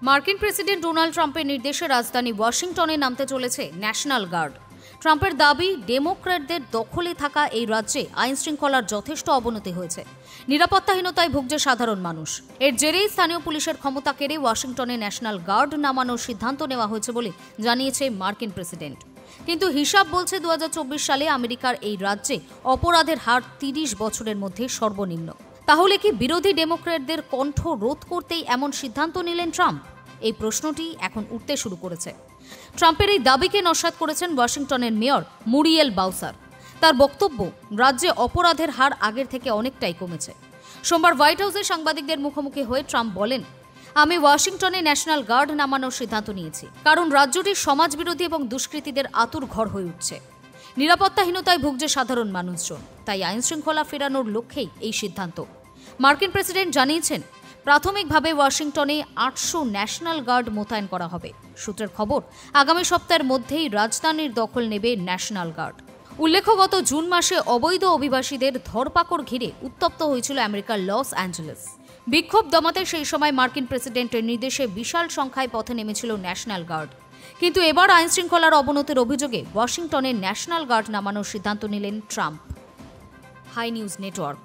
মার্কিন president Donald ট্রাম্পের নির্দেশে রাজধানী ওয়াশিংটনে নামতে চলেছে ন্যাশনাল গার্ড। ট্রাম্পের দাবি, ডেমোক্র্যাটদের দখলে থাকা এই রাজ্যে আইন শৃঙ্খলার যথেষ্ট অবনতি হয়েছে। নিরাপত্তাহীনতায় ভুগছে সাধারণ মানুষ। এর জেরেই স্থানীয় পুলিশের ক্ষমতা কেড়ে ওয়াশিংটনে ন্যাশনাল গার্ড নামানোর সিদ্ধান্ত নেওয়া হয়েছে বলে জানিয়েছে মার্কিন প্রেসিডেন্ট। কিন্তু হিসাব বলছে 2024 সালে আমেরিকার এই রাজ্যে অপরাধের হার 30 বছরের মধ্যে সর্বনিম্ন। তাহলে কি বিরোধী ডেমোক্র্যাটদের কণ্ঠ রোধ করতেই এমন সিদ্ধান্ত নিলেন ট্রাম্প? এই প্রশ্নটি এখন উঠতে শুরু করেছে। ট্রাম্পের এই দাবিকে নস্যাৎ করেছেন ওয়াশিংটনের মেয়র মুরিয়েল বাউসার। তার বক্তব্য, রাজ্যে অপরাধের হার আগের থেকে অনেকটাই কমেছে। সোমবার হোয়াইট হাউসে সাংবাদিকদের মুখোমুখি হয়ে ট্রাম্প বলেন, আমি ওয়াশিংটনে ন্যাশনাল গার্ড নামানোর সিদ্ধান্ত নিয়েছি, কারণ রাজ্যটি সমাজবিরোধী এবং দুষ্কৃতীদের আতুর ঘর হয়ে উঠছে। নিরাপত্তাহীনতায় ভুগছে সাধারণ মানুষজন, তাই আইন শৃঙ্খলা ফেরানোর লক্ষ্যেই এই সিদ্ধান্ত। মার্কিন প্রেসিডেন্ট জানিয়েছেন, প্রাথমিকভাবে ওয়াশিংটনে 800 ন্যাশনাল গার্ড মোতায়েন করা হবে। সূত্রের খবর, আগামী সপ্তাহের মধ্যেই রাজধানীর দখল নেবে ন্যাশনাল গার্ড। উল্লেখ্য, গত জুন মাসে অবৈধ অভিবাসীদের ধরপাকড় ঘিরে উত্তপ্ত হয়েছিল আমেরিকার লস অ্যাঞ্জেলেস। বিক্ষোভ দমাতে সেই সময় মার্কিন প্রেসিডেন্টের নির্দেশে বিশাল সংখ্যায় পথে নেমেছিল ন্যাশনাল গার্ড। কিন্তু এবার আইন শৃঙ্খলার অবনতির অভিযোগে ওয়াশিংটনে ন্যাশনাল গার্ড নামানোর সিদ্ধান্ত নিলেন ট্রাম্প। High news network.